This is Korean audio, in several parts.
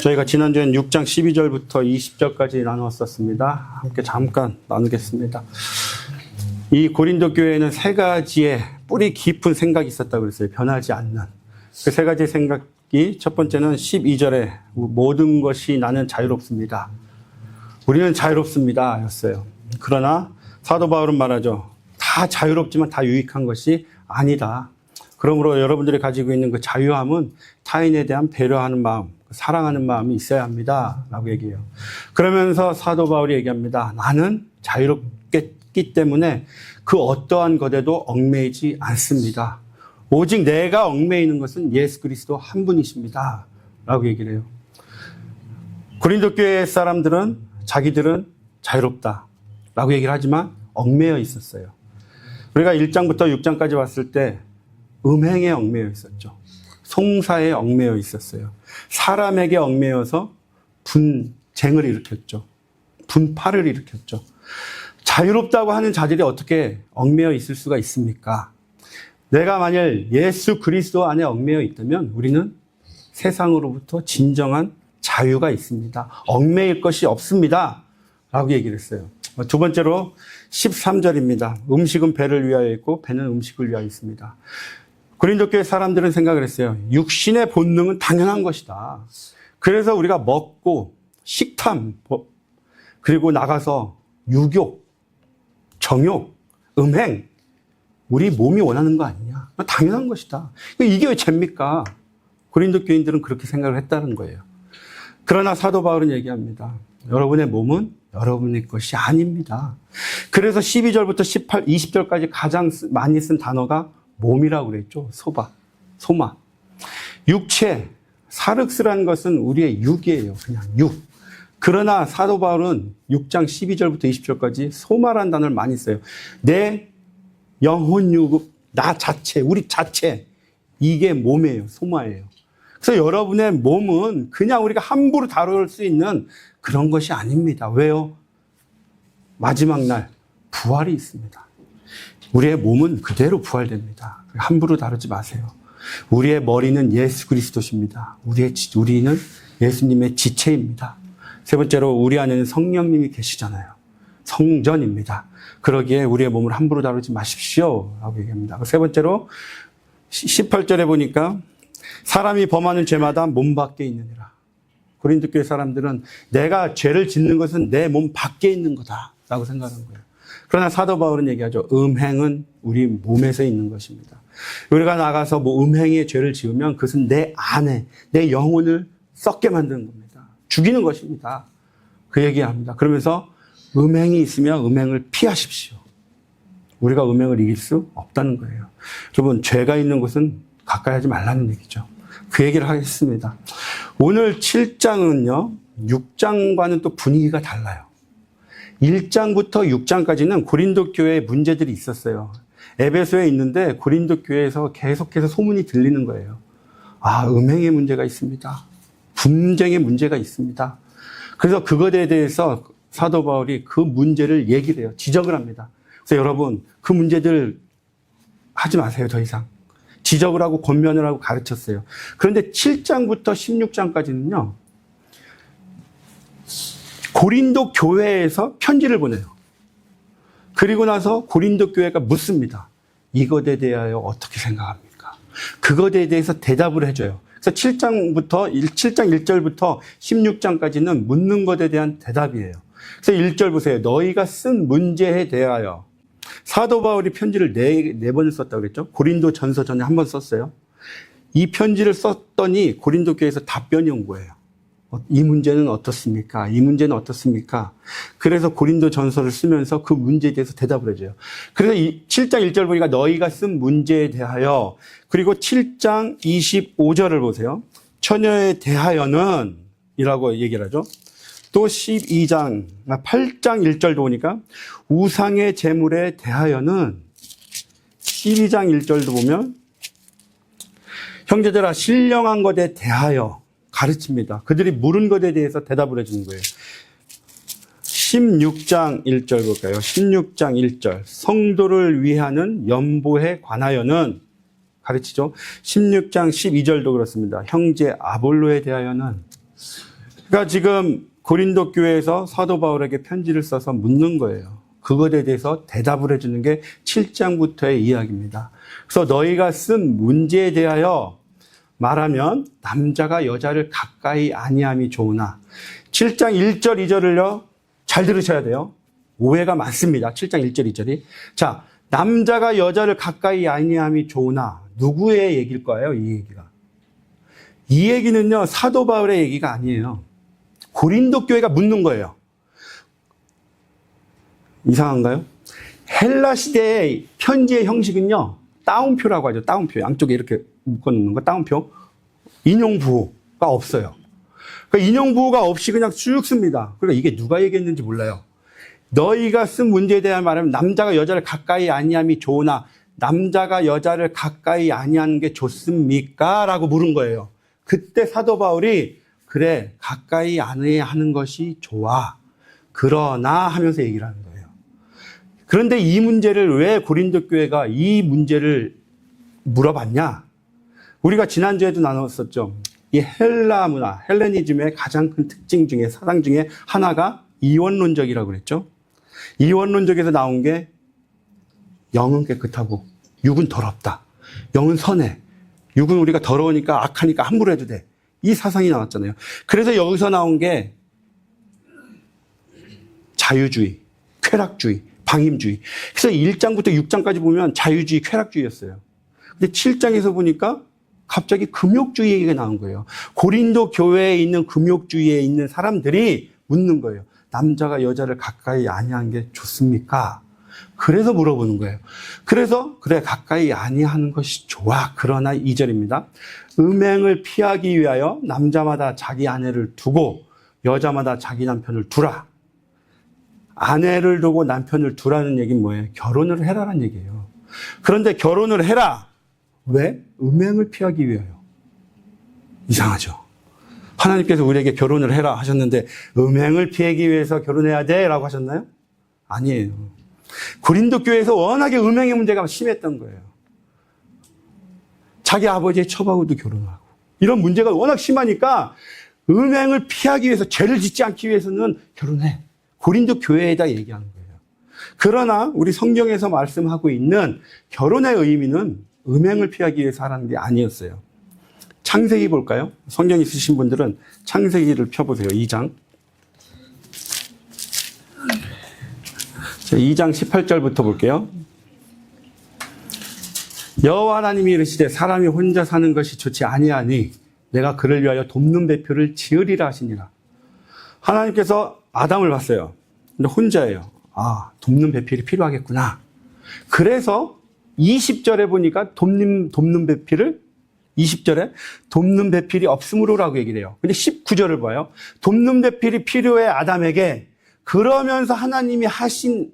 저희가 지난주엔 6장 12절부터 20절까지 나누었었습니다. 함께 잠깐 나누겠습니다. 이 고린도 교회에는 세 가지의 뿌리 깊은 생각이 있었다고 그랬어요. 변하지 않는. 그 세 가지의 생각이 첫 번째는 12절에 모든 것이 나는 자유롭습니다. 우리는 자유롭습니다. 였어요. 그러나 사도 바울은 말하죠. 다 자유롭지만 다 유익한 것이 아니다. 그러므로 여러분들이 가지고 있는 그 자유함은 타인에 대한 배려하는 마음, 사랑하는 마음이 있어야 합니다. 라고 얘기해요. 그러면서 사도 바울이 얘기합니다. 나는 자유롭기 때문에 그 어떠한 것에도 얽매이지 않습니다. 오직 내가 얽매이는 것은 예수 그리스도 한 분이십니다. 라고 얘기를 해요. 고린도 교회 사람들은 자기들은 자유롭다. 라고 얘기를 하지만 얽매여 있었어요. 우리가 1장부터 6장까지 봤을 때 음행에 얽매여 있었죠. 송사에 얽매여 있었어요. 사람에게 얽매여서 분쟁을 일으켰죠. 분파를 일으켰죠. 자유롭다고 하는 자들이 어떻게 얽매여 있을 수가 있습니까? 내가 만일 예수 그리스도 안에 얽매여 있다면 우리는 세상으로부터 진정한 자유가 있습니다. 얽매일 것이 없습니다. 라고 얘기를 했어요. 두 번째로 13절입니다. 음식은 배를 위하여 있고 배는 음식을 위하여 있습니다. 고린도 교회 사람들은 생각을 했어요. 육신의 본능은 당연한 것이다. 그래서 우리가 먹고 식탐 그리고 나가서 유욕, 정욕, 음행 우리 몸이 원하는 거 아니냐. 당연한 것이다. 이게 왜 죄입니까? 고린도 교인들은 그렇게 생각을 했다는 거예요. 그러나 사도 바울은 얘기합니다. 여러분의 몸은 여러분의 것이 아닙니다. 그래서 12절부터 20절까지 가장 많이 쓴 단어가 몸이라고 그랬죠. 소마. 육체, 사륵스라는 것은 우리의 육이에요. 그냥 육. 그러나 사도 바울은 6장 12절부터 20절까지 소마라는 단어를 많이 써요. 내 영혼 육, 나 자체, 우리 자체. 이게 몸이에요. 소마예요. 그래서 여러분의 몸은 그냥 우리가 함부로 다룰 수 있는 그런 것이 아닙니다. 왜요? 마지막 날 부활이 있습니다. 우리의 몸은 그대로 부활됩니다. 함부로 다루지 마세요. 우리의 머리는 예수 그리스도십니다. 우리는 예수님의 지체입니다. 세 번째로 우리 안에는 성령님이 계시잖아요. 성전입니다. 그러기에 우리의 몸을 함부로 다루지 마십시오. 라고 얘기합니다. 세 번째로 18절에 보니까 사람이 범하는 죄마다 몸 밖에 있느니라. 고린도 교회 사람들은 내가 죄를 짓는 것은 내 몸 밖에 있는 거다. 라고 생각하는 거예요. 그러나 사도 바울은 얘기하죠. 음행은 우리 몸에서 있는 것입니다. 우리가 나가서 음행의 죄를 지으면 그것은 내 안에, 내 영혼을 썩게 만드는 겁니다. 죽이는 것입니다. 그 얘기합니다. 그러면서 음행이 있으면 음행을 피하십시오. 우리가 음행을 이길 수 없다는 거예요. 여러분, 죄가 있는 곳은 가까이 하지 말라는 얘기죠. 그 얘기를 하겠습니다. 오늘 7장은요, 6장과는 또 분위기가 달라요. 1장부터 6장까지는 고린도 교회에 문제들이 있었어요. 에베소에 있는데 고린도 교회에서 계속해서 소문이 들리는 거예요. 아, 음행의 문제가 있습니다. 분쟁의 문제가 있습니다. 그래서 그것에 대해서 사도 바울이 그 문제를 얘기를 해요. 지적을 합니다. 그래서 여러분, 그 문제들 하지 마세요, 더 이상. 지적을 하고 권면을 하고 가르쳤어요. 그런데 7장부터 16장까지는요. 고린도 교회에서 편지를 보내요. 그리고 나서 고린도 교회가 묻습니다. 이것에 대하여 어떻게 생각합니까? 그것에 대해서 대답을 해줘요. 그래서 7장 1절부터 16장까지는 묻는 것에 대한 대답이에요. 그래서 1절 보세요. 너희가 쓴 문제에 대하여 사도 바울이 편지를 네 번을 썼다고 그랬죠. 고린도 전서 전에 한 번 썼어요. 이 편지를 썼더니 고린도 교회에서 답변이 온 거예요. 이 문제는 어떻습니까? 이 문제는 어떻습니까? 그래서 고린도 전서를 쓰면서 그 문제에 대해서 대답을 해줘요. 그래서 7장 1절 보니까 너희가 쓴 문제에 대하여, 그리고 7장 25절을 보세요. 처녀에 대하여는 이라고 얘기를 하죠. 또 8장 1절도 보니까 우상의 제물에 대하여는 12장 1절도 보면 형제들아 신령한 것에 대하여 가르칩니다. 그들이 물은 것에 대해서 대답을 해주는 거예요. 16장 1절 볼까요? 16장 1절 성도를 위하는 연보에 관하여는 가르치죠. 16장 12절도 그렇습니다. 형제 아볼로에 대하여는 그러니까 지금 고린도 교회에서 사도 바울에게 편지를 써서 묻는 거예요. 그것에 대해서 대답을 해주는 게 7장부터의 이야기입니다. 그래서 너희가 쓴 문제에 대하여 말하면 남자가 여자를 가까이 아니함이 좋으나 7장 1절 2절을요 잘 들으셔야 돼요. 오해가 많습니다. 7장 1절 2절이. 자, 남자가 여자를 가까이 아니함이 좋으나 누구의 얘기일 거예요? 이 얘기가. 이 얘기는요 사도 바울의 얘기가 아니에요. 고린도 교회가 묻는 거예요. 이상한가요? 헬라 시대의 편지의 형식은요 따옴표라고 하죠. 따옴표. 양쪽에 이렇게 묶어놓는 거 따옴표. 인용부호가 없어요. 그러니까 인용부호가 없이 그냥 쭉 씁니다. 그러니까 이게 누가 얘기했는지 몰라요. 너희가 쓴 문제에 대한 말하면 남자가 여자를 가까이 아니함이 좋으나 남자가 여자를 가까이 아니하는 게 좋습니까? 라고 물은 거예요. 그때 사도 바울이 그래 가까이 아니해야 하는 것이 좋아. 그러나 하면서 얘기를 하는 거예요. 그런데 이 문제를 왜 고린도 교회가 이 문제를 물어봤냐? 우리가 지난주에도 나눴었죠. 이 헬라 문화, 헬레니즘의 가장 큰 특징 중에 사상 중에 하나가 이원론적이라고 그랬죠. 이원론적에서 나온 게 영은 깨끗하고 육은 더럽다. 영은 선해. 육은 우리가 더러우니까 악하니까 함부로 해도 돼. 이 사상이 나왔잖아요. 그래서 여기서 나온 게 자유주의, 쾌락주의, 방임주의. 그래서 1장부터 6장까지 보면 자유주의, 쾌락주의였어요. 근데 7장에서 보니까 갑자기 금욕주의 얘기가 나온 거예요. 고린도 교회에 있는 금욕주의에 있는 사람들이 묻는 거예요. 남자가 여자를 가까이 아니하는 게 좋습니까? 그래서 물어보는 거예요. 그래서 그래 가까이 아니하는 것이 좋아. 그러나 2절입니다. 음행을 피하기 위하여 남자마다 자기 아내를 두고 여자마다 자기 남편을 두라. 아내를 두고 남편을 두라는 얘기는 뭐예요? 결혼을 해라라는 얘기예요. 그런데 결혼을 해라. 왜? 음행을 피하기 위하여. 이상하죠. 하나님께서 우리에게 결혼을 해라 하셨는데 음행을 피하기 위해서 결혼해야 돼 라고 하셨나요? 아니에요. 고린도 교회에서 워낙에 음행의 문제가 심했던 거예요. 자기 아버지의 처하고도 결혼하고 이런 문제가 워낙 심하니까 음행을 피하기 위해서 죄를 짓지 않기 위해서는 결혼해. 고린도 교회에다 얘기하는 거예요. 그러나 우리 성경에서 말씀하고 있는 결혼의 의미는 음행을 피하기 위해서 하라는 게 아니었어요. 창세기 볼까요? 성경 있으신 분들은 창세기를 펴보세요. 2장. 2장 18절부터 볼게요. 여호와 하나님이 이르시되 사람이 혼자 사는 것이 좋지 아니하니 내가 그를 위하여 돕는 배표를 지으리라 하시니라. 하나님께서 아담을 봤어요. 근데 혼자예요. 아, 돕는 배필이 필요하겠구나. 그래서 20절에 보니까 돕는 배필을 20절에 돕는 배필이 없으므로라고 얘기를 해요. 근데 19절을 봐요. 돕는 배필이 필요해 아담에게. 그러면서 하나님이 하신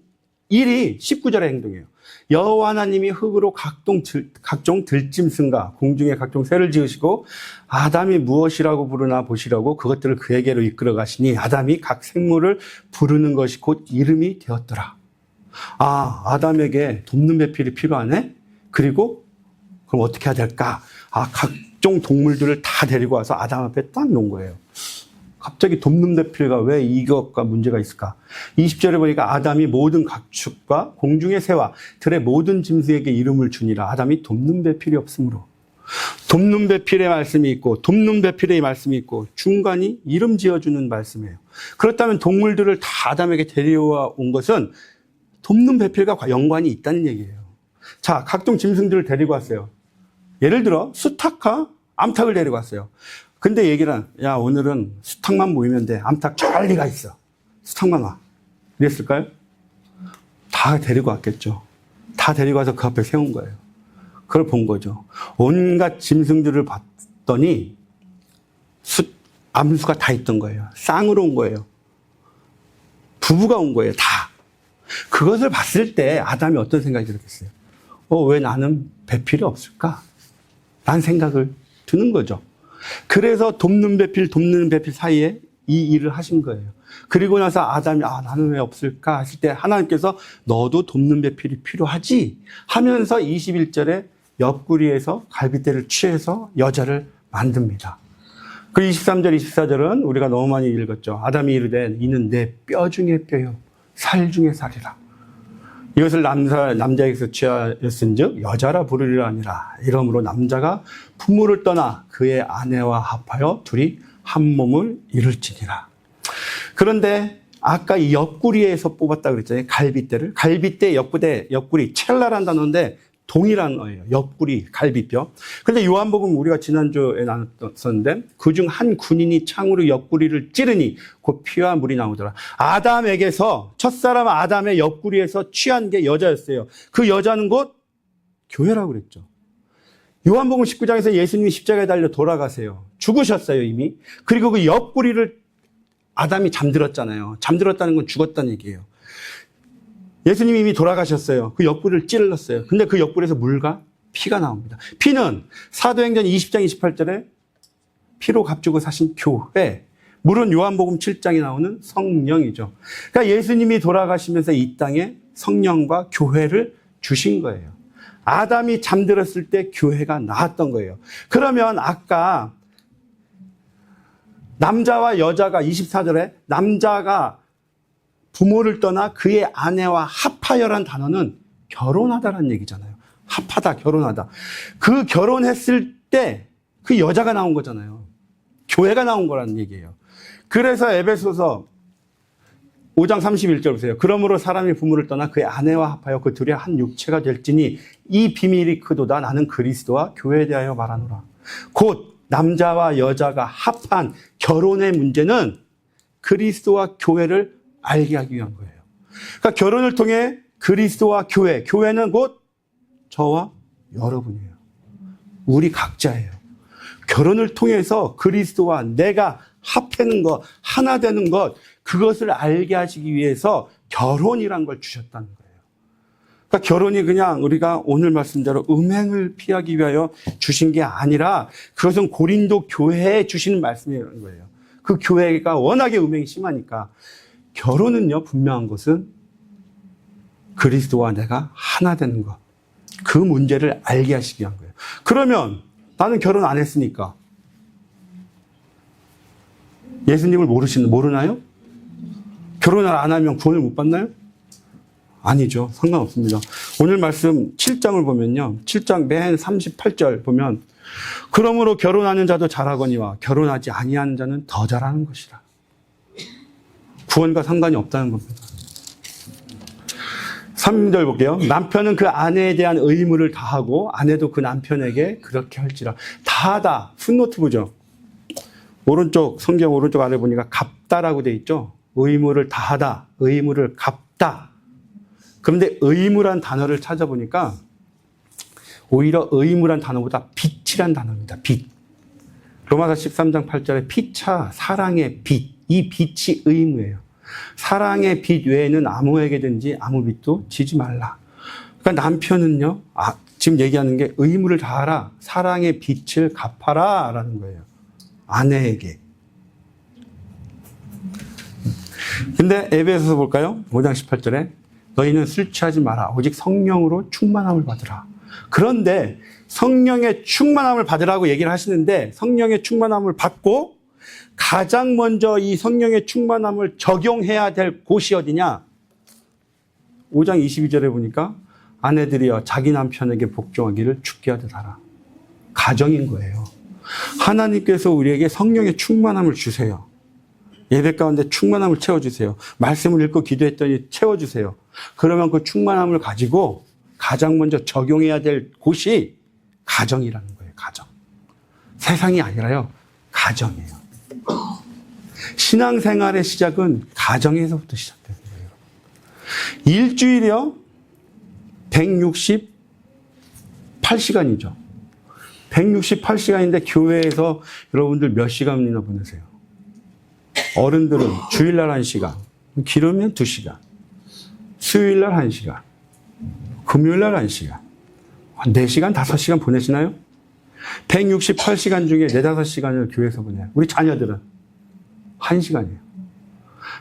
일이 19절의 행동이에요. 여호와 하나님이 흙으로 각종 들짐승과 공중의 각종 새를 지으시고 아담이 무엇이라고 부르나 보시라고 그것들을 그에게로 이끌어 가시니 아담이 각 생물을 부르는 것이 곧 이름이 되었더라. 아, 아담에게 돕는 배필이 필요하네? 그리고 그럼 어떻게 해야 될까? 아, 각종 동물들을 다 데리고 와서 아담 앞에 딱 놓은 거예요. 갑자기 돕는 배필가 왜 이것과 문제가 있을까? 20절에 보니까 아담이 모든 가축과 공중의 새와 들의 모든 짐승에게 이름을 주니라. 아담이 돕는 배필이 없으므로. 돕는 배필의 말씀이 있고 돕는 배필의 말씀이 있고 중간이 이름 지어주는 말씀이에요. 그렇다면 동물들을 다 아담에게 데려와 온 것은 돕는 배필과 연관이 있다는 얘기예요. 자, 각종 짐승들을 데리고 왔어요. 예를 들어 수탉과 암탉을 데리고 왔어요. 근데 얘기는 야 오늘은 수탉만 모이면 돼. 암탉 저리가 있어. 수탉만 와. 이랬을까요? 다 데리고 왔겠죠. 다 데리고 와서 그 앞에 세운 거예요. 그걸 본 거죠. 온갖 짐승들을 봤더니 암수가 다 있던 거예요. 쌍으로 온 거예요. 부부가 온 거예요. 다. 그것을 봤을 때 아담이 어떤 생각이 들었겠어요? 왜 나는 배필이 없을까? 라는 생각을 드는 거죠. 그래서 돕는 배필 사이에 이 일을 하신 거예요. 그리고 나서 아담이 나는 왜 없을까 하실 때 하나님께서 너도 돕는 배필이 필요하지 하면서 21절에 옆구리에서 갈빗대를 취해서 여자를 만듭니다. 그 23절, 24절은 우리가 너무 많이 읽었죠. 아담이 이르되 이는 내 뼈 중에 뼈요 살 중에 살이라. 이것을 남자에게서 취하였은즉 여자라 부르리라 아니라. 이러므로 남자가 부모를 떠나 그의 아내와 합하여 둘이 한 몸을 이룰지니라. 그런데 아까 이 옆구리에서 뽑았다 그랬잖아요. 갈빗대를. 갈빗대, 옆구리, 첼라라는 단어인데 동일한 거예요. 옆구리, 갈비뼈. 그런데 요한복음 우리가 지난주에 나눴었는데 그중 한 군인이 창으로 옆구리를 찌르니 곧 피와 물이 나오더라. 아담에게서, 첫사람 아담의 옆구리에서 취한 게 여자였어요. 그 여자는 곧 교회라고 그랬죠. 요한복음 19장에서 예수님이 십자가에 달려 돌아가세요. 죽으셨어요, 이미. 그리고 그 옆구리를 아담이 잠들었잖아요. 잠들었다는 건 죽었다는 얘기예요. 예수님이 이미 돌아가셨어요. 그 옆구리를 찔렀어요. 근데 그 옆구리에서 물과 피가 나옵니다. 피는 사도행전 20장 28절에 피로 값주고 사신 교회. 물은 요한복음 7장에 나오는 성령이죠. 그러니까 예수님이 돌아가시면서 이 땅에 성령과 교회를 주신 거예요. 아담이 잠들었을 때 교회가 나왔던 거예요. 그러면 아까 남자와 여자가 24절에 남자가 부모를 떠나 그의 아내와 합하여란 단어는 결혼하다라는 얘기잖아요. 합하다, 결혼하다. 그 결혼했을 때 그 여자가 나온 거잖아요. 교회가 나온 거라는 얘기예요. 그래서 에베소서 5장 31절 보세요. 그러므로 사람이 부모를 떠나 그의 아내와 합하여 그 둘이 한 육체가 될지니 이 비밀이 크도다. 나는 그리스도와 교회에 대하여 말하노라. 곧 남자와 여자가 합한 결혼의 문제는 그리스도와 교회를 알게 하기 위한 거예요. 그러니까 결혼을 통해 그리스도와 교회, 교회는 곧 저와 여러분이에요. 우리 각자예요. 결혼을 통해서 그리스도와 내가 합하는 것, 하나 되는 것, 그것을 알게 하시기 위해서 결혼이란 걸 주셨다는 거예요. 그러니까 결혼이 그냥 우리가 오늘 말씀대로 음행을 피하기 위하여 주신 게 아니라 그것은 고린도 교회에 주시는 말씀이라는 거예요. 그 교회가 워낙에 음행이 심하니까 결혼은요, 분명한 것은 그리스도와 내가 하나 되는 것. 그 문제를 알게 하시기 위한 거예요. 그러면 나는 결혼 안 했으니까 예수님을 모르나요? 결혼을 안 하면 구원을 못 받나요? 아니죠. 상관없습니다. 오늘 말씀 7장을 보면요. 7장 맨 38절 보면 그러므로 결혼하는 자도 잘하거니와 결혼하지 아니하는 자는 더 잘하는 것이라. 구원과 상관이 없다는 겁니다. 3절 볼게요. 남편은 그 아내에 대한 의무를 다하고 아내도 그 남편에게 그렇게 할지라. 다하다. 풋노트부죠. 오른쪽 성경 오른쪽 아래 보니까 갚다라고 돼 있죠. 의무를 다하다. 의무를 갚다. 그런데 의무란 단어를 찾아보니까 오히려 의무란 단어보다 빚이란 단어입니다. 빚. 로마서 13장 8절에 피차 사랑의 빚. 이 빚이 의무예요. 사랑의 빚 외에는 아무에게든지 아무 빚도 지지 말라. 그러니까 남편은요, 지금 얘기하는 게 의무를 다하라. 사랑의 빚을 갚아라. 라는 거예요. 아내에게. 근데 에베소서 볼까요? 5장 18절에 너희는 술 취하지 마라. 오직 성령으로 충만함을 받으라. 그런데 성령의 충만함을 받으라고 얘기를 하시는데 성령의 충만함을 받고 가장 먼저 이 성령의 충만함을 적용해야 될 곳이 어디냐? 5장 22절에 보니까 아내들이여 자기 남편에게 복종하기를 주께 하듯 하라. 가정인 거예요. 하나님께서 우리에게 성령의 충만함을 주세요. 예배 가운데 충만함을 채워주세요. 말씀을 읽고 기도했더니 채워주세요. 그러면 그 충만함을 가지고 가장 먼저 적용해야 될 곳이 가정이라는 거예요. 가정. 세상이 아니라요. 가정이에요. 신앙생활의 시작은 가정에서부터 시작되는 거예요. 일주일이요. 168시간이죠. 168시간인데 교회에서 여러분들 몇 시간이나 보내세요? 어른들은 주일날 1시간, 길으면 2시간, 수요일날 1시간, 금요일날 1시간, 4시간, 5시간 보내시나요? 168시간 중에 4, 5시간을 교회에서 보내요. 우리 자녀들은 1시간이에요.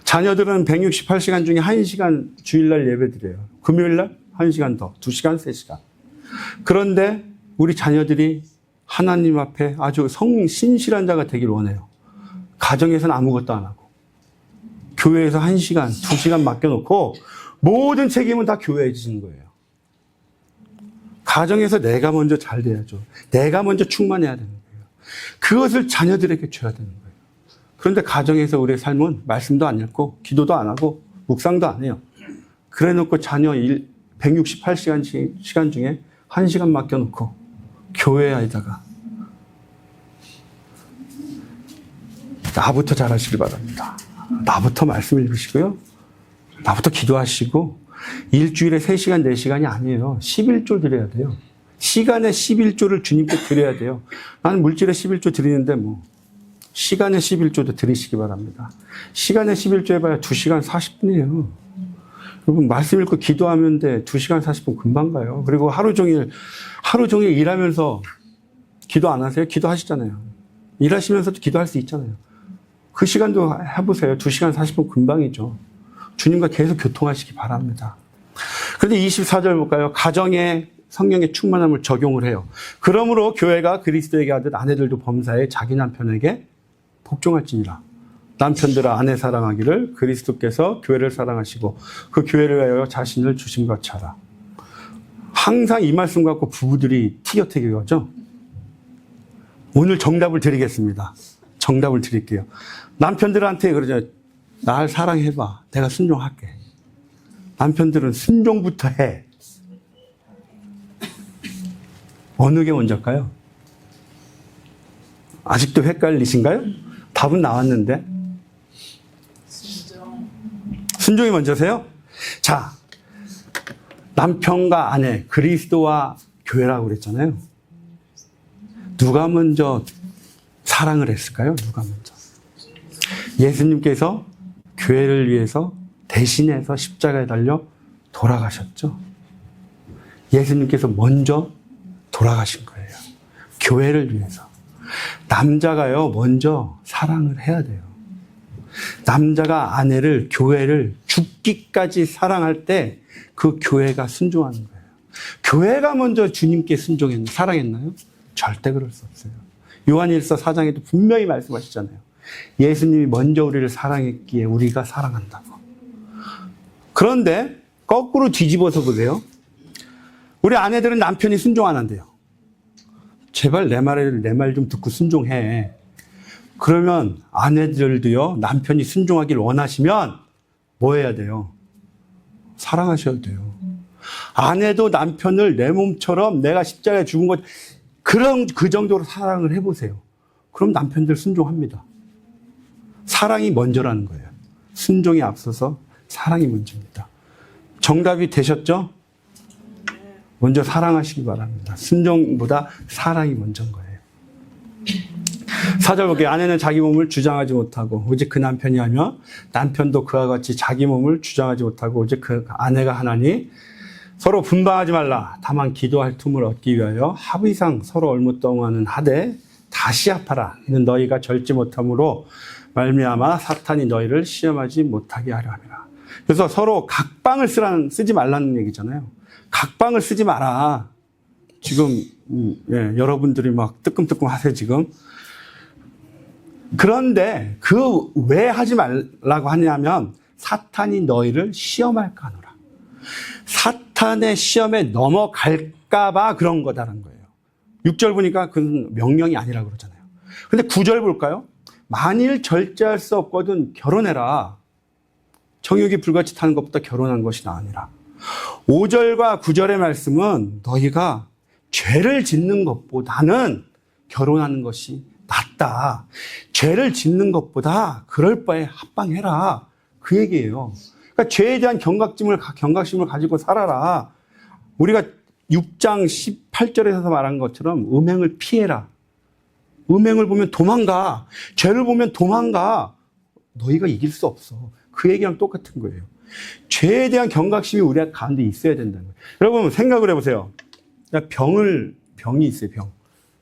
자녀들은 168시간 중에 1시간 주일날 예배드려요. 금요일날 1시간 더, 2시간, 3시간. 그런데 우리 자녀들이 하나님 앞에 아주 신실한 자가 되길 원해요. 가정에서는 아무것도 안 하고 교회에서 1시간, 2시간 맡겨놓고 모든 책임은 다 교회에 지는 거예요. 가정에서 내가 먼저 잘 돼야죠. 내가 먼저 충만해야 되는 거예요. 그것을 자녀들에게 줘야 되는 거예요. 그런데 가정에서 우리의 삶은 말씀도 안 읽고 기도도 안 하고 묵상도 안 해요. 그래 놓고 자녀 168시간 시간 중에 1시간 맡겨놓고 교회에다가 나부터 잘하시길 바랍니다. 나부터 말씀 읽으시고요. 나부터 기도하시고 일주일에 3시간, 4시간이 아니에요. 11조 드려야 돼요. 시간에 11조를 주님께 드려야 돼요. 나는 물질에 11조 드리는데 뭐 시간에 11조도 드리시기 바랍니다. 시간에 11조 해봐야 2시간 40분이에요. 여러분 말씀 읽고 기도하면 돼. 2시간 40분 금방 가요. 그리고 하루 종일 일하면서 기도 안 하세요? 기도하시잖아요. 일하시면서도 기도할 수 있잖아요. 그 시간도 해보세요. 2시간 40분 금방이죠. 주님과 계속 교통하시기 바랍니다. 그런데 24절 볼까요? 가정에 성령의 충만함을 적용을 해요. 그러므로 교회가 그리스도에게 하듯 아내들도 범사에 자기 남편에게 복종할지니라. 남편들아 아내 사랑하기를 그리스도께서 교회를 사랑하시고 그 교회를 위하여 자신을 주신 것처럼. 항상 이 말씀 갖고 부부들이 티격태격하죠. 오늘 정답을 드리겠습니다. 정답을 드릴게요. 남편들한테 그러죠. 날 사랑해봐. 내가 순종할게. 남편들은 순종부터 해. 어느 게 먼저일까요? 아직도 헷갈리신가요? 답은 나왔는데. 순종이 먼저세요? 자, 남편과 아내, 그리스도와 교회라고 그랬잖아요. 누가 먼저 사랑을 했을까요? 누가 먼저? 예수님께서 교회를 위해서 대신해서 십자가에 달려 돌아가셨죠. 예수님께서 먼저 돌아가신 거예요. 교회를 위해서. 남자가요, 먼저 사랑을 해야 돼요. 남자가 아내를, 교회를 죽기까지 사랑할 때 그 교회가 순종하는 거예요. 교회가 먼저 주님께 사랑했나요? 절대 그럴 수 없어요. 요한일서 4장에도 분명히 말씀하시잖아요. 예수님이 먼저 우리를 사랑했기에 우리가 사랑한다고. 그런데 거꾸로 뒤집어서 보세요. 우리 아내들은 남편이 순종 안 한대요. 제발 내 말 좀 듣고 순종해. 그러면 아내들도요, 남편이 순종하길 원하시면 뭐 해야 돼요? 사랑하셔야 돼요. 아내도 남편을 내 몸처럼 내가 십자가에 죽은 것, 그 정도로 사랑을 해보세요. 그럼 남편들 순종합니다. 사랑이 먼저라는 거예요. 순종이 앞서서 사랑이 먼저입니다. 정답이 되셨죠? 먼저 사랑하시기 바랍니다. 순종보다 사랑이 먼저인 거예요. 4절 볼게요. 아내는 자기 몸을 주장하지 못하고 오직 그 남편이 하며 남편도 그와 같이 자기 몸을 주장하지 못하고 오직 그 아내가 하나니 서로 분방하지 말라. 다만 기도할 틈을 얻기 위하여 합의상 서로 얼무덩하는 하되 다시 합하라. 이는 너희가 절지 못함으로 말미암아 사탄이 너희를 시험하지 못하게 하려 함이라. 그래서 서로 각방을 쓰지 말라는 얘기잖아요. 각방을 쓰지 마라. 지금 여러분들이 막 뜨끔뜨끔 하세요 지금. 그런데 그 왜 하지 말라고 하냐면 사탄이 너희를 시험할까 하노라. 사탄의 시험에 넘어갈까 봐 그런 거다라는 거예요. 6절 보니까 그건 명령이 아니라고 그러잖아요. 근데 9절 볼까요? 만일 절제할 수 없거든 결혼해라. 정욕이 불같이 타는 것보다 결혼한 것이 나으니라. 5절과 9절의 말씀은 너희가 죄를 짓는 것보다는 결혼하는 것이 낫다. 죄를 짓는 것보다 그럴 바에 합방해라. 그 얘기예요. 그러니까 죄에 대한 경각심을 가지고 살아라. 우리가 6장 18절에서 말한 것처럼 음행을 피해라. 음행을 보면 도망가. 죄를 보면 도망가. 너희가 이길 수 없어. 그 얘기랑 똑같은 거예요. 죄에 대한 경각심이 우리 가운데 있어야 된다는 거예요. 여러분 생각을 해보세요. 병이 있어요.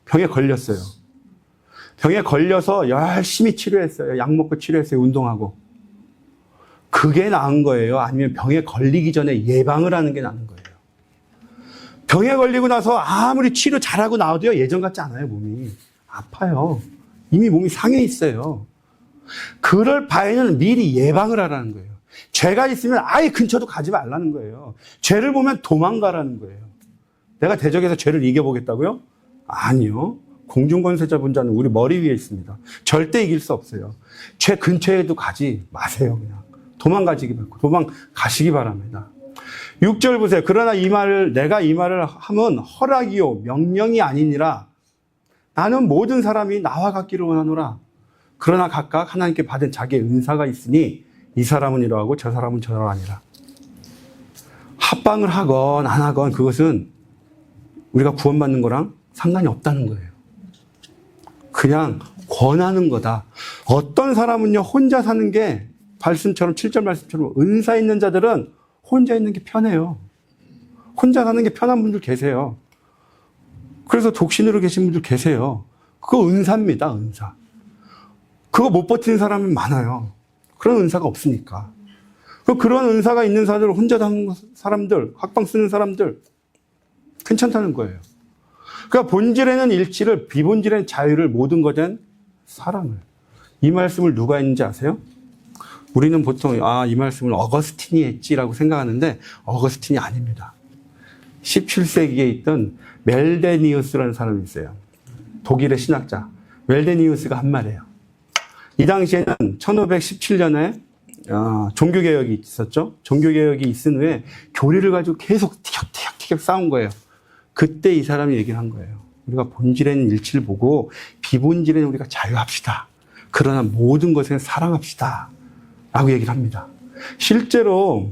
병에 걸렸어요. 병에 걸려서 열심히 치료했어요. 약 먹고 치료했어요. 운동하고. 그게 나은 거예요? 아니면 병에 걸리기 전에 예방을 하는 게 나은 거예요? 병에 걸리고 나서 아무리 치료 잘하고 나와도요, 예전 같지 않아요, 몸이. 아파요. 이미 몸이 상해 있어요. 그럴 바에는 미리 예방을 하라는 거예요. 죄가 있으면 아예 근처도 가지 말라는 거예요. 죄를 보면 도망가라는 거예요. 내가 대적해서 죄를 이겨보겠다고요? 아니요. 공중권세자 분자는 우리 머리 위에 있습니다. 절대 이길 수 없어요. 죄 근처에도 가지 마세요. 그냥 도망가시기 바랍니다. 6절 보세요. 그러나 내가 이 말을 하면 허락이요 명령이 아니니라. 나는 모든 사람이 나와 같기를 원하노라. 그러나 각각 하나님께 받은 자기의 은사가 있으니 이 사람은 이러하고 저 사람은 저러하니라. 합방을 하건 안 하건 그것은 우리가 구원받는 거랑 상관이 없다는 거예요. 그냥 권하는 거다. 어떤 사람은요, 혼자 사는 게 말씀처럼 7절 말씀처럼 은사 있는 자들은 혼자 있는 게 편해요. 혼자 사는 게 편한 분들 계세요. 그래서 독신으로 계신 분들 계세요. 그거 은사입니다, 은사. 그거 못 버티는 사람이 많아요. 그런 은사가 없으니까. 그런 은사가 있는 사람들, 혼자 사는 사람들, 합방 쓰는 사람들, 괜찮다는 거예요. 그러니까 본질에는 일치를, 비본질에는 자유를, 모든 것엔 사랑을. 이 말씀을 누가 했는지 아세요? 우리는 보통 이 말씀을 어거스틴이 했지라고 생각하는데 어거스틴이 아닙니다. 17세기에 있던 멜데니우스라는 사람이 있어요. 독일의 신학자. 멜데니우스가 한 말이에요. 이 당시에는 1517년에 종교개혁이 있었죠. 종교개혁이 있은 후에 교리를 가지고 계속 티격태격 싸운 거예요. 그때 이 사람이 얘기를 한 거예요. 우리가 본질에는 일치를 보고 비본질에는 우리가 자유합시다. 그러나 모든 것에 사랑합시다. 라고 얘기를 합니다. 실제로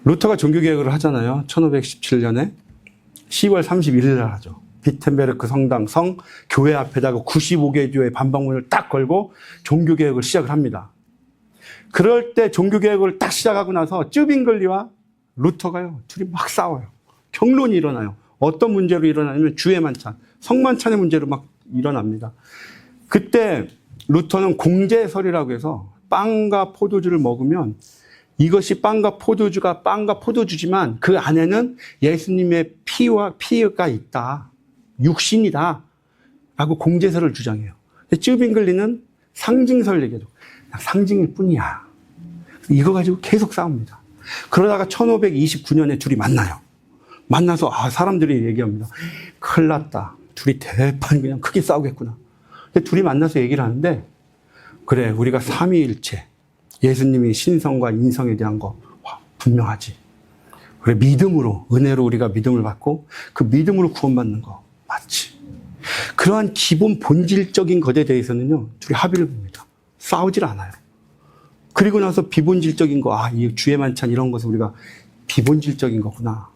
루터가 종교개혁을 하잖아요. 1517년에 10월 31일 날 하죠. 비텐베르크 성당 교회 앞에다가 95개 교회 반박문을 딱 걸고 종교개혁을 시작을 합니다. 그럴 때 종교개혁을 딱 시작하고 나서 쯔빙글리와 루터가요, 둘이 막 싸워요. 경론이 일어나요. 어떤 문제로 일어나냐면 주의 만찬, 성만찬의 문제로 막 일어납니다. 그때 루터는 공제설이라고 해서 빵과 포도주를 먹으면 이것이 빵과 포도주지만 그 안에는 예수님의 피가 있다. 육신이다. 라고 공제설을 주장해요. 쯔빙글리는 상징설 얘기해줘. 상징일 뿐이야. 이거 가지고 계속 싸웁니다. 그러다가 1529년에 둘이 만나요. 만나서 사람들이 얘기합니다. 큰일 났다. 둘이 대판 그냥 크게 싸우겠구나. 근데 둘이 만나서 얘기를 하는데 그래, 우리가 삼위일체, 예수님이 신성과 인성에 대한 거 분명하지. 그래, 믿음으로, 은혜로 우리가 믿음을 받고 그 믿음으로 구원받는 거 맞지. 그러한 기본 본질적인 것에 대해서는요, 둘이 합의를 봅니다. 싸우질 않아요. 그리고 나서 비본질적인 거, 이 주의 만찬 이런 것은 우리가 비본질적인 거구나.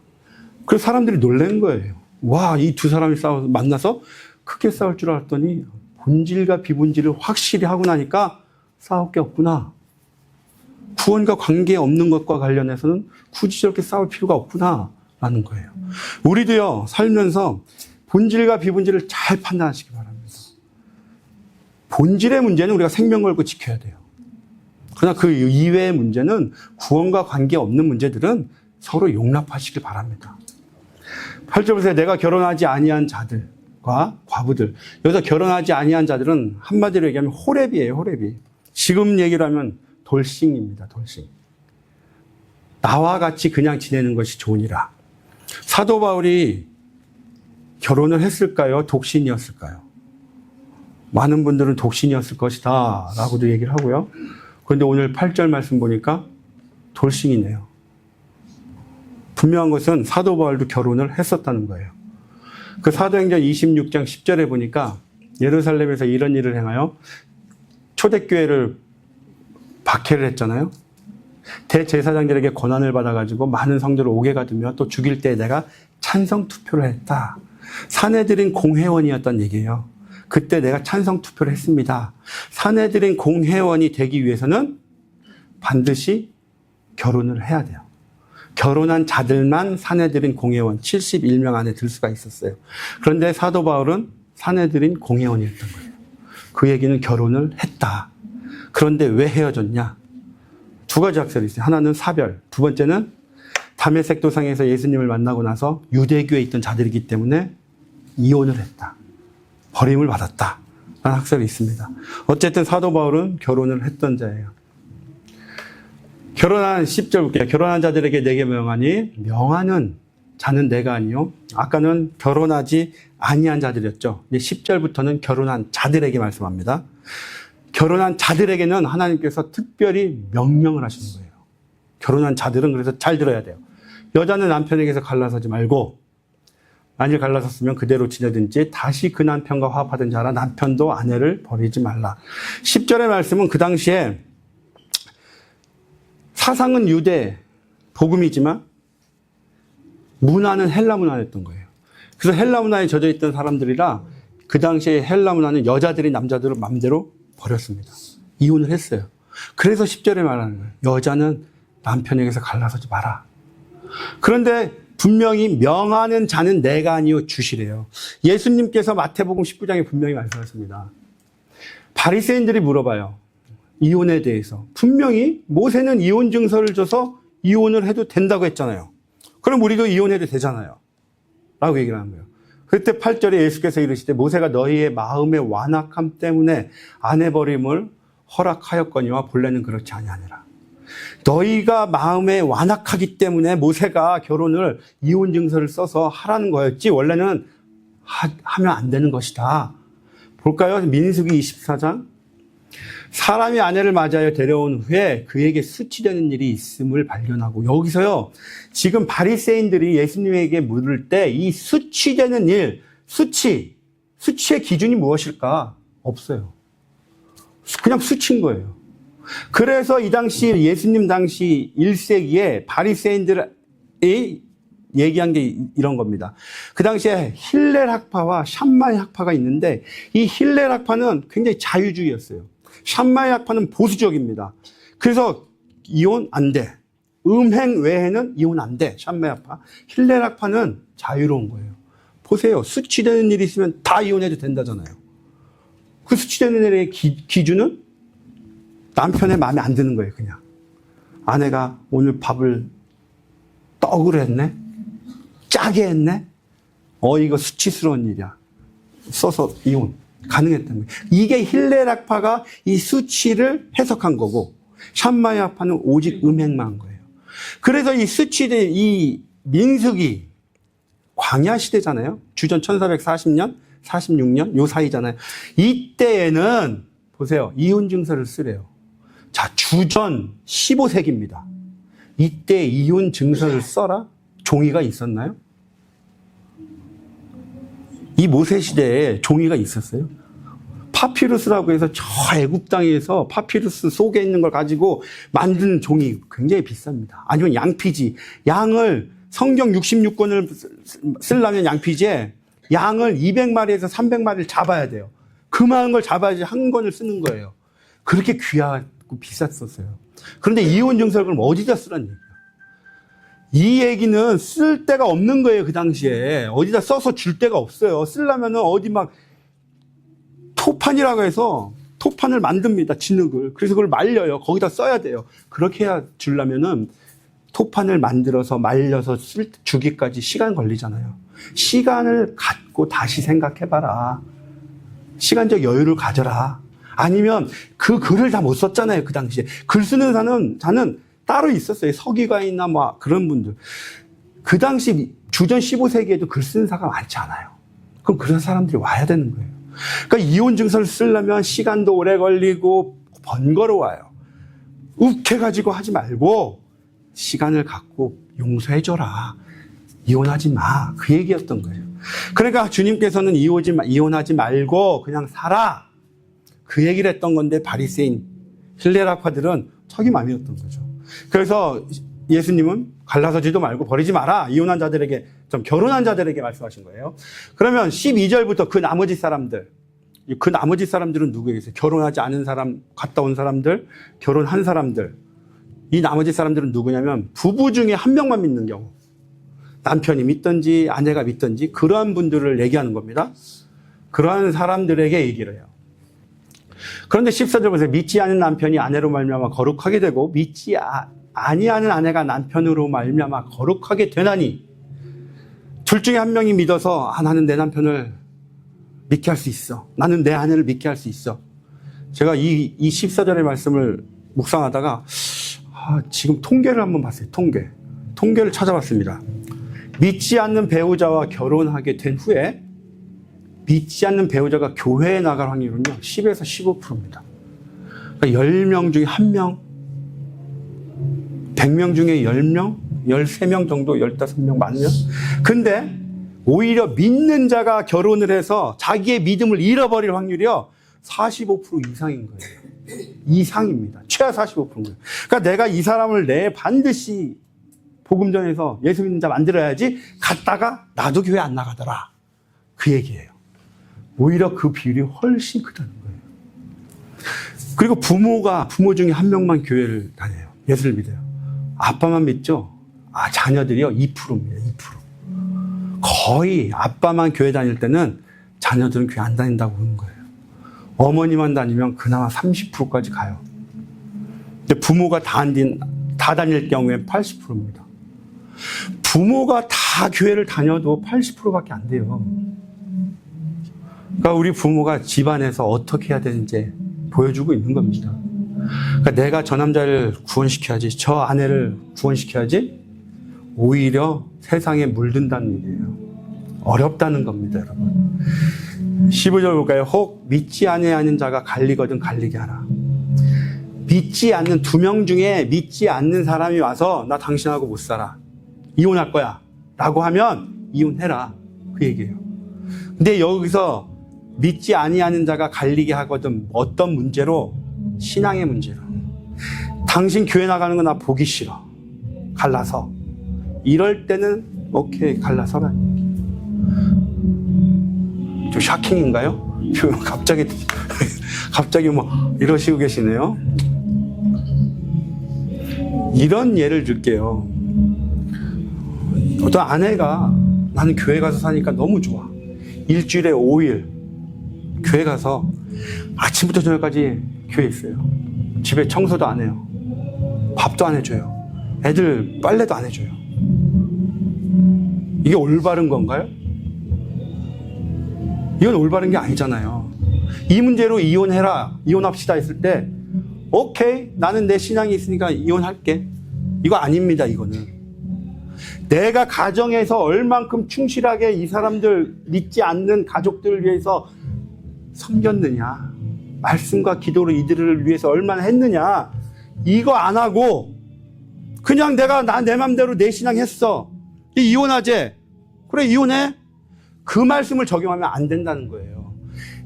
그래서 사람들이 놀란 거예요. 와, 이 두 사람이 만나서 크게 싸울 줄 알았더니 본질과 비본질을 확실히 하고 나니까 싸울 게 없구나. 구원과 관계없는 것과 관련해서는 굳이 저렇게 싸울 필요가 없구나 라는 거예요. 우리도요, 살면서 본질과 비본질을 잘 판단하시기 바랍니다. 본질의 문제는 우리가 생명 걸고 지켜야 돼요. 그러나 그 이외의 문제는, 구원과 관계없는 문제들은 서로 용납하시길 바랍니다. 8절 보세요. 내가 결혼하지 아니한 자들과 과부들. 여기서 결혼하지 아니한 자들은 한마디로 얘기하면 호렙이에요. 호렙이. 지금 얘기를 하면 돌싱입니다. 돌싱. 나와 같이 그냥 지내는 것이 좋으니라. 사도 바울이 결혼을 했을까요? 독신이었을까요? 많은 분들은 독신이었을 것이다 라고도 얘기를 하고요. 그런데 오늘 8절 말씀 보니까 돌싱이네요. 분명한 것은 사도 바울도 결혼을 했었다는 거예요. 그 사도행전 26장 10절에 보니까 예루살렘에서 이런 일을 행하여 초대교회를 박해를 했잖아요. 대제사장들에게 권한을 받아가지고 많은 성도를 옥에 가두며 또 죽일 때 내가 찬성 투표를 했다. 사내들인 공회원이었단 얘기예요. 그때 내가 찬성 투표를 했습니다. 사내들인 공회원이 되기 위해서는 반드시 결혼을 해야 돼요. 결혼한 자들만 사내들인 공회원 71명 안에 들 수가 있었어요. 그런데 사도 바울은 사내들인 공회원이었던 거예요. 그 얘기는 결혼을 했다. 그런데 왜 헤어졌냐? 두 가지 학설이 있어요. 하나는 사별, 두 번째는 다메섹 도상에서 예수님을 만나고 나서 유대교에 있던 자들이기 때문에 이혼을 했다. 버림을 받았다. 라는 학설이 있습니다. 어쨌든 사도 바울은 결혼을 했던 자예요. 결혼한 10절 볼게요. 결혼한 자들에게 내게 명하니 명하는 자는 내가 아니요. 아까는 결혼하지 아니한 자들이었죠. 이제 10절부터는 결혼한 자들에게 말씀합니다. 결혼한 자들에게는 하나님께서 특별히 명령을 하시는 거예요. 결혼한 자들은 그래서 잘 들어야 돼요. 여자는 남편에게서 갈라서지 말고 만일 갈라섰으면 그대로 지내든지 다시 그 남편과 화합하든 자라. 남편도 아내를 버리지 말라. 10절의 말씀은 그 당시에 사상은 유대 복음이지만 문화는 헬라 문화였던 거예요. 그래서 헬라 문화에 젖어 있던 사람들이라 그 당시에 헬라 문화는 여자들이 남자들을 마음대로 버렸습니다. 이혼을 했어요. 그래서 10절에 말하는 거예요. 여자는 남편에게서 갈라서지 마라. 그런데 분명히 명하는 자는 내가 아니요 주시래요. 예수님께서 마태복음 19장에 분명히 말씀하십니다. 바리새인들이 물어봐요. 이혼에 대해서. 분명히 모세는 이혼 증서를 줘서 이혼을 해도 된다고 했잖아요. 그럼 우리도 이혼해도 되잖아요. 라고 얘기를 하는 거예요. 그때 8절에 예수께서 이르시되 모세가 너희의 마음의 완악함 때문에 아내 버림을 허락하였거니와 본래는 그렇지 아니하니라. 너희가 마음에 완악하기 때문에 모세가 결혼을 이혼 증서를 써서 하라는 거였지 원래는 하면 안 되는 것이다. 볼까요? 민수기 24장. 사람이 아내를 맞이하여 데려온 후에 그에게 수치되는 일이 있음을 발견하고 여기서요. 지금 바리새인들이 예수님에게 물을 때 이 수치되는 일, 수치의 기준이 무엇일까? 없어요. 그냥 수치인 거예요. 그래서 이 당시 예수님 당시 1세기에 바리새인들이 얘기한 게 이런 겁니다. 그 당시에 힐렐 학파와 샴마이 학파가 있는데 이 힐렐 학파는 굉장히 자유주의였어요. 샴마이 학파는 보수적입니다. 그래서 이혼 안 돼. 음행 외에는 이혼 안 돼. 샴마이 학파. 힐렐 학파는 자유로운 거예요. 보세요. 수치되는 일이 있으면 다 이혼해도 된다잖아요. 그 수치되는 일의 기준은 남편의 마음에 안 드는 거예요, 그냥. 아내가 오늘 밥을 떡으로 했네? 짜게 했네? 이거 수치스러운 일이야. 써서 이혼. 가능했다는 거예요. 이게 힐렐 학파가 이 수치를 해석한 거고, 샴마이 학파는 오직 음행만 한 거예요. 그래서 이 수치된 이 민수기, 광야 시대잖아요. 주전 1440년, 46년, 요 사이잖아요. 이때에는, 보세요. 이혼 증서를 쓰래요. 자, 주전 15세기입니다. 이때 이혼 증서를 써라? 종이가 있었나요? 이 모세 시대에 종이가 있었어요. 파피루스라고 해서 저 애굽 땅에서 파피루스 속에 있는 걸 가지고 만든 종이 굉장히 비쌉니다. 아니면 양피지. 양을 성경 66권을 쓰려면 양피지에 양을 200마리에서 300마리를 잡아야 돼요. 그 많은 걸 잡아야지 한 권을 쓰는 거예요. 그렇게 귀하고 비쌌었어요. 그런데 이혼 증서를 그럼 어디다 쓰라는 얘기예요? 이 얘기는 쓸 데가 없는 거예요, 그 당시에. 어디다 써서 줄 데가 없어요. 쓰려면은 어디 막 토판이라고 해서 토판을 만듭니다, 진흙을. 그래서 그걸 말려요. 거기다 써야 돼요. 그렇게 해야 주려면은 토판을 만들어서 말려서 주기까지 시간 걸리잖아요. 시간을 갖고 다시 생각해봐라. 시간적 여유를 가져라. 아니면 그 글을 다 못 썼잖아요, 그 당시에. 글 쓰는 자는 따로 있었어요. 서기관이나 뭐 그런 분들. 그 당시 주전 15세기에도 글 쓰는 사가 많지 않아요. 그럼 그런 사람들이 와야 되는 거예요. 그러니까 이혼 증서를 쓰려면 시간도 오래 걸리고 번거로워요. 욱해가지고 하지 말고 시간을 갖고 용서해줘라. 이혼하지 마. 그 얘기였던 거예요. 그러니까 주님께서는 이혼하지 말고 그냥 살아. 그 얘기를 했던 건데 바리새인 힐렐 학파들은 척이 맘이었던 거죠. 그래서 예수님은 갈라서지도 말고 버리지 마라. 이혼한 자들에게, 좀 결혼한 자들에게 말씀하신 거예요. 그러면 12절부터 그 나머지 사람들은 누구에게서? 결혼하지 않은 사람, 갔다 온 사람들, 결혼한 사람들. 이 나머지 사람들은 누구냐면 부부 중에 한 명만 믿는 경우. 남편이 믿든지 아내가 믿든지 그러한 분들을 얘기하는 겁니다. 그러한 사람들에게 얘기를 해요. 그런데 14절 보세요. 믿지 않은 남편이 아내로 말미암아 거룩하게 되고 믿지 아니하는 아내가 남편으로 말미암아 거룩하게 되나니 둘 중에 한 명이 믿어서 나는 내 남편을 믿게 할 수 있어. 나는 내 아내를 믿게 할 수 있어. 제가 이 14절의 말씀을 묵상하다가 지금 통계를 한번 봤어요. 통계를 찾아봤습니다. 믿지 않는 배우자와 결혼하게 된 후에 믿지 않는 배우자가 교회에 나갈 확률은요 10에서 15%입니다. 그러니까 10명 중에 1명, 100명 중에 10명, 13명 정도, 15명 많으면. 근데 오히려 믿는 자가 결혼을 해서 자기의 믿음을 잃어버릴 확률이요 45% 이상인 거예요. 이상입니다. 최하 45%인 거예요. 그러니까 내가 이 사람을 반드시 복음 전해서 예수 믿는 자 만들어야지 갔다가 나도 교회 안 나가더라. 그 얘기예요. 오히려 그 비율이 훨씬 크다는 거예요. 그리고 부모 중에 한 명만 교회를 다녀요. 예수를 믿어요. 아빠만 믿죠? 자녀들이요 2%입니다. 2%. 거의 아빠만 교회 다닐 때는 자녀들은 교회 안 다닌다고 보는 거예요. 어머니만 다니면 그나마 30%까지 가요. 근데 부모가 다 다닐 경우엔 80%입니다. 부모가 다 교회를 다녀도 80%밖에 안 돼요. 그러니까 우리 부모가 집안에서 어떻게 해야 되는지 보여주고 있는 겁니다. 그러니까 내가 저 남자를 구원시켜야지, 저 아내를 구원시켜야지, 오히려 세상에 물든다는 얘기예요. 어렵다는 겁니다, 여러분. 15절 볼까요? 혹 믿지 아니하는 자가 갈리거든 갈리게 하라. 믿지 않는 2명 중에 믿지 않는 사람이 와서 나 당신하고 못 살아. 이혼할 거야. 라고 하면 이혼해라. 그 얘기예요. 근데 여기서 믿지 아니하는 자가 갈리게 하거든 어떤 문제로? 신앙의 문제로. 당신 교회 나가는 거 나 보기 싫어. 갈라서. 이럴 때는 오케이 갈라서라는 얘기. 좀 샤킹인가요? 갑자기 뭐 이러시고 계시네요. 이런 예를 들게요. 어떤 아내가 나는 교회 가서 사니까 너무 좋아. 일주일에 5일 교회 가서 아침부터 저녁까지 교회 있어요. 집에 청소도 안 해요. 밥도 안 해줘요. 애들 빨래도 안 해줘요. 이게 올바른 건가요? 이건 올바른 게 아니잖아요. 이 문제로 이혼해라, 이혼합시다 했을 때 오케이, 나는 내 신앙이 있으니까 이혼할게. 이거 아닙니다. 이거는 내가 가정에서 얼만큼 충실하게 이 사람들 믿지 않는 가족들을 위해서 섬겼느냐, 말씀과 기도로 이들을 위해서 얼마나 했느냐, 이거 안 하고 그냥 내가 내 맘대로 내 신앙 했어. 이혼하재. 그래 이혼해. 그 말씀을 적용하면 안 된다는 거예요.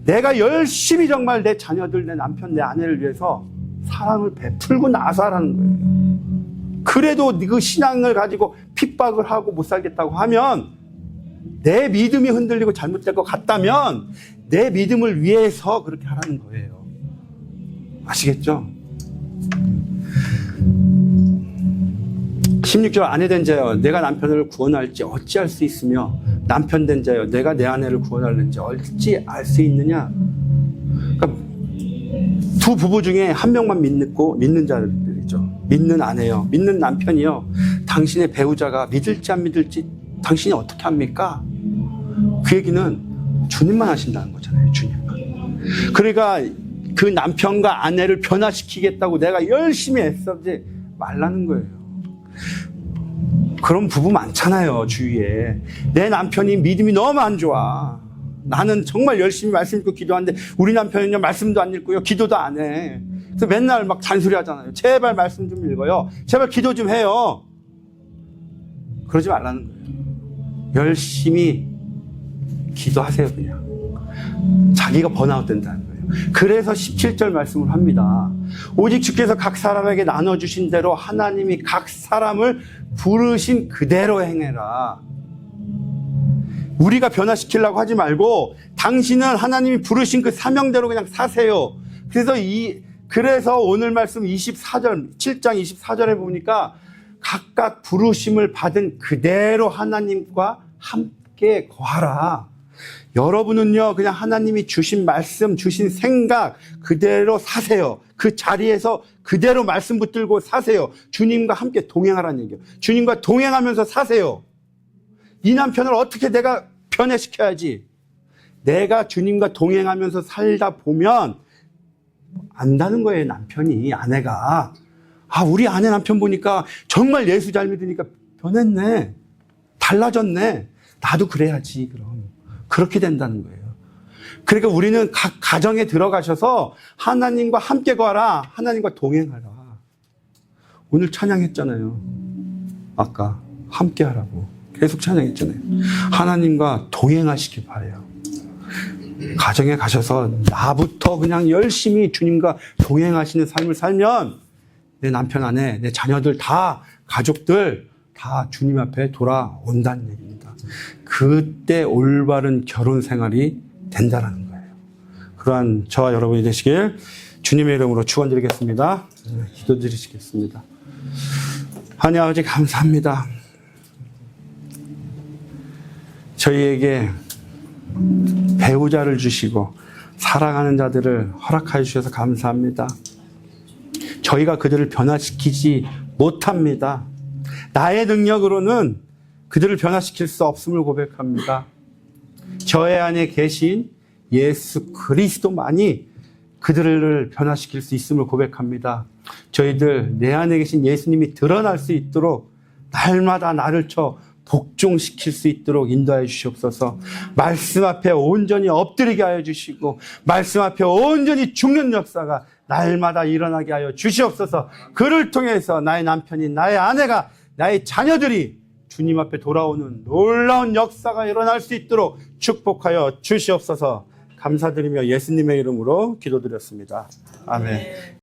내가 열심히 정말 내 자녀들, 내 남편, 내 아내를 위해서 사랑을 베풀고 나서 하라는 거예요. 그래도 그 신앙을 가지고 핍박을 하고 못 살겠다고 하면, 내 믿음이 흔들리고 잘못될 것 같다면 내 믿음을 위해서 그렇게 하라는 거예요. 아시겠죠? 16절 아내 된 자여 내가 남편을 구원할지 어찌할 수 있으며 남편 된 자여 내가 내 아내를 구원할는지 어찌 알 수 있느냐. 그러니까 두 부부 중에 한 명만 믿는 자들이죠. 믿는 아내요, 믿는 남편이요, 당신의 배우자가 믿을지 안 믿을지 당신이 어떻게 합니까? 그 얘기는 주님만 하신다는 거잖아요. 주님만. 그러니까 그 남편과 아내를 변화시키겠다고 내가 열심히 애써지 말라는 거예요. 그런 부부 많잖아요, 주위에. 내 남편이 믿음이 너무 안 좋아. 나는 정말 열심히 말씀 읽고 기도하는데 우리 남편은요 말씀도 안 읽고요 기도도 안 해. 그래서 맨날 막 잔소리 하잖아요. 제발 말씀 좀 읽어요. 제발 기도 좀 해요. 그러지 말라는 거예요. 열심히 기도하세요. 그냥 자기가 번아웃 된다는 거예요. 그래서 17절 말씀을 합니다. 오직 주께서 각 사람에게 나눠주신 대로 하나님이 각 사람을 부르신 그대로 행해라. 우리가 변화시키려고 하지 말고 당신은 하나님이 부르신 그 사명대로 그냥 사세요. 그래서 오늘 말씀 7장 24절에 보니까 각각 부르심을 받은 그대로 하나님과 함께 거하라. 여러분은요, 그냥 하나님이 주신 말씀, 주신 생각 그대로 사세요. 그 자리에서 그대로 말씀 붙들고 사세요. 주님과 함께 동행하라는 얘기예요. 주님과 동행하면서 사세요. 이 남편을 어떻게 내가 변해시켜야지. 내가 주님과 동행하면서 살다 보면 안다는 거예요, 남편이, 아내가. 아, 우리 아내 남편 보니까 정말 예수 잘 믿으니까 변했네. 달라졌네. 나도 그래야지, 그럼. 그렇게 된다는 거예요. 그러니까 우리는 각 가정에 들어가셔서 하나님과 함께 가라. 하나님과 동행하라. 오늘 찬양했잖아요. 아까 함께 하라고. 계속 찬양했잖아요. 하나님과 동행하시길 바라요. 가정에 가셔서 나부터 그냥 열심히 주님과 동행하시는 삶을 살면 내 남편, 아내, 내 자녀들 다, 가족들 다 주님 앞에 돌아온다는 얘기입니다. 그때 올바른 결혼 생활이 된다는 거예요. 그러한 저와 여러분이 되시길 주님의 이름으로 축원드리겠습니다. 기도드리시겠습니다. 하나님 아버지 감사합니다. 저희에게 배우자를 주시고 사랑하는 자들을 허락하여 주셔서 감사합니다. 저희가 그들을 변화시키지 못합니다. 나의 능력으로는 그들을 변화시킬 수 없음을 고백합니다. 저의 안에 계신 예수 그리스도만이 그들을 변화시킬 수 있음을 고백합니다. 저희들 내 안에 계신 예수님이 드러날 수 있도록 날마다 나를 쳐 복종시킬 수 있도록 인도하여 주시옵소서. 말씀 앞에 온전히 엎드리게 하여 주시고 말씀 앞에 온전히 죽는 역사가 날마다 일어나게 하여 주시옵소서. 그를 통해서 나의 남편이, 나의 아내가, 나의 자녀들이 주님 앞에 돌아오는 놀라운 역사가 일어날 수 있도록 축복하여 주시옵소서. 감사드리며 예수님의 이름으로 기도드렸습니다. 아멘.